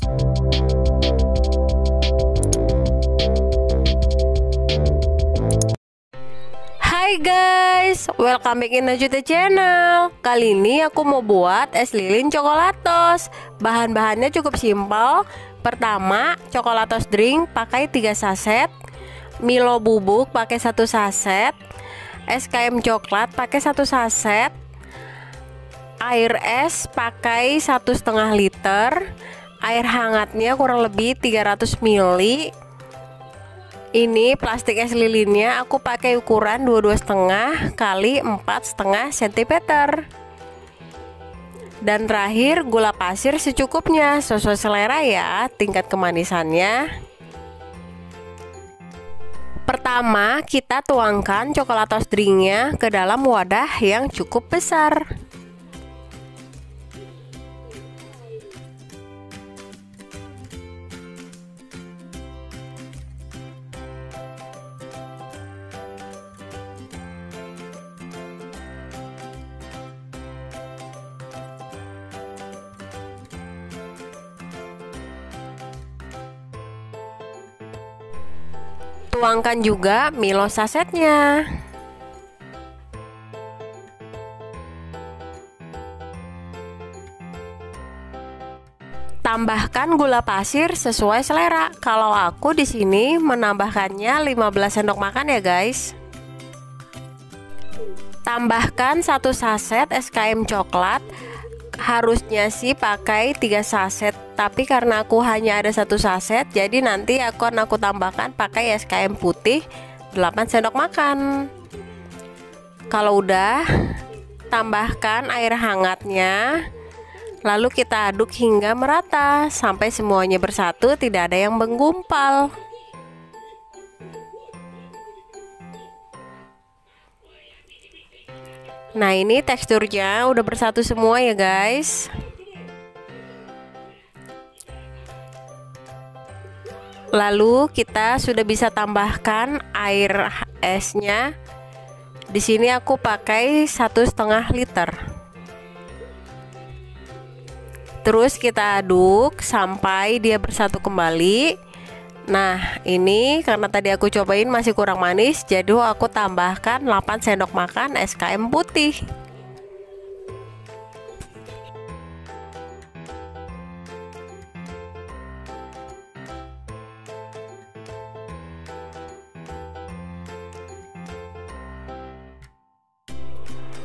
Hai guys, welcome back in the channel. Kali ini aku mau buat es lilin coklatos. Bahan-bahannya cukup simpel. Pertama, coklatos drink pakai 3 saset, Milo bubuk pakai 1 saset, SKM coklat pakai 1 saset, air es pakai 1,5 liter, air hangatnya kurang lebih 300 ml. Ini plastik es lilinnya aku pakai ukuran 22,5 kali 4,5 cm. Dan terakhir gula pasir secukupnya, sesuai selera ya tingkat kemanisannya. Pertama, kita tuangkan coklatos drinknya ke dalam wadah yang cukup besar. Tuangkan juga Milo sasetnya. Tambahkan gula pasir sesuai selera. Kalau aku di sini menambahkannya 15 sendok makan ya guys. Tambahkan 1 saset SKM coklat. Harusnya sih pakai 3 saset, tapi karena aku hanya ada 1 saset, jadi nanti aku tambahkan pakai SKM putih 8 sendok makan. Kalau udah, tambahkan air hangatnya, lalu kita aduk hingga merata sampai semuanya bersatu, tidak ada yang menggumpal. Nah, ini teksturnya udah bersatu semua ya guys. Lalu kita sudah bisa tambahkan air esnya. Di sini aku pakai 1,5 liter. Terus kita aduk sampai dia bersatu kembali. Nah, ini karena tadi aku cobain masih kurang manis, jadi aku tambahkan 8 sendok makan SKM putih.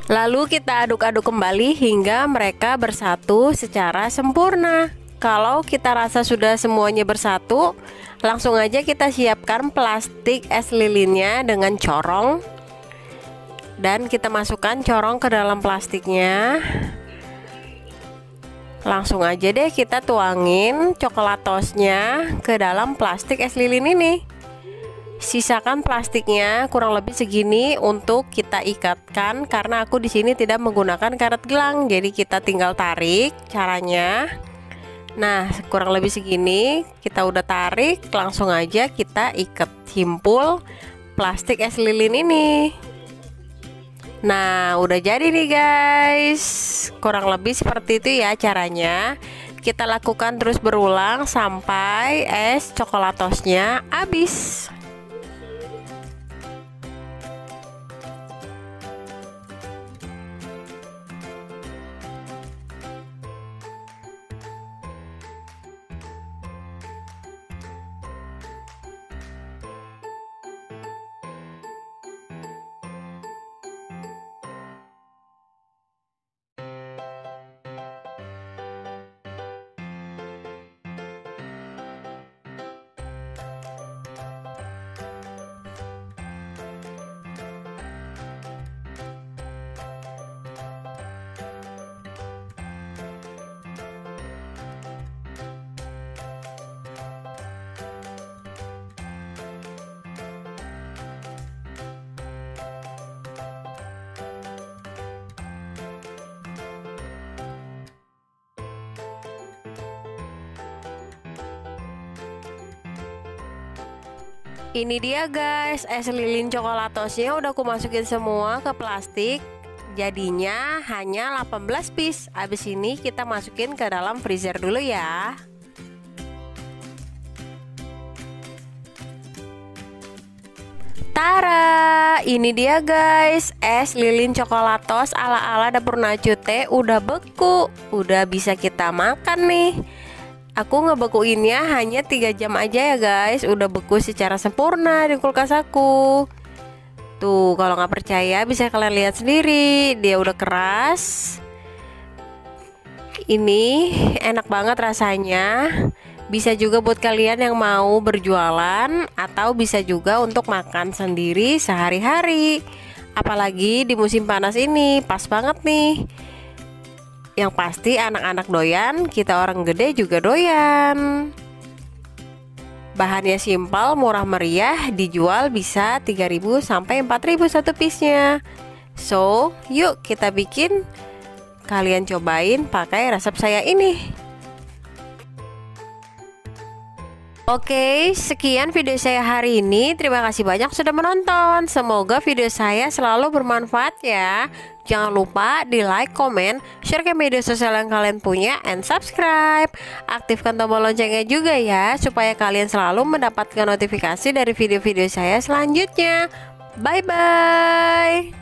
Lalu kita aduk-aduk kembali hingga mereka bersatu secara sempurna. Kalau kita rasa sudah semuanya bersatu, langsung aja kita siapkan plastik es lilinnya dengan corong. Dan kita masukkan corong ke dalam plastiknya. Langsung aja deh kita tuangin coklatosnya ke dalam plastik es lilin ini. Sisakan plastiknya kurang lebih segini untuk kita ikatkan, karena aku di sini tidak menggunakan karet gelang, jadi kita tinggal tarik caranya. Nah, kurang lebih segini kita udah tarik, langsung aja kita ikat simpul plastik es lilin ini. Nah, udah jadi nih guys. Kurang lebih seperti itu ya caranya. Kita lakukan terus berulang sampai es coklatosnya habis. Ini dia guys, es lilin coklatosnya udah aku masukin semua ke plastik. Jadinya hanya 18 piece. Abis ini kita masukin ke dalam freezer dulu ya. Tara, ini dia guys, es lilin coklatos ala-ala dapur Najute udah beku, udah bisa kita makan nih. Aku ngebekuinnya hanya 3 jam aja ya guys, udah beku secara sempurna di kulkas aku. Tuh, kalau nggak percaya bisa kalian lihat sendiri, dia udah keras. Ini enak banget rasanya. Bisa juga buat kalian yang mau berjualan atau bisa juga untuk makan sendiri sehari-hari. Apalagi di musim panas ini, pas banget nih. Yang pasti anak-anak doyan, kita orang gede juga doyan. Bahannya simpel, murah meriah, dijual bisa 3.000 sampai 4.000 satu piece-nya. So, yuk kita bikin. Kalian cobain pakai resep saya ini. Oke, sekian video saya hari ini. Terima kasih banyak sudah menonton. Semoga video saya selalu bermanfaat ya. Jangan lupa di like, komen, share ke media sosial yang kalian punya, and subscribe. Aktifkan tombol loncengnya juga ya, supaya kalian selalu mendapatkan notifikasi dari video-video saya selanjutnya. Bye-bye.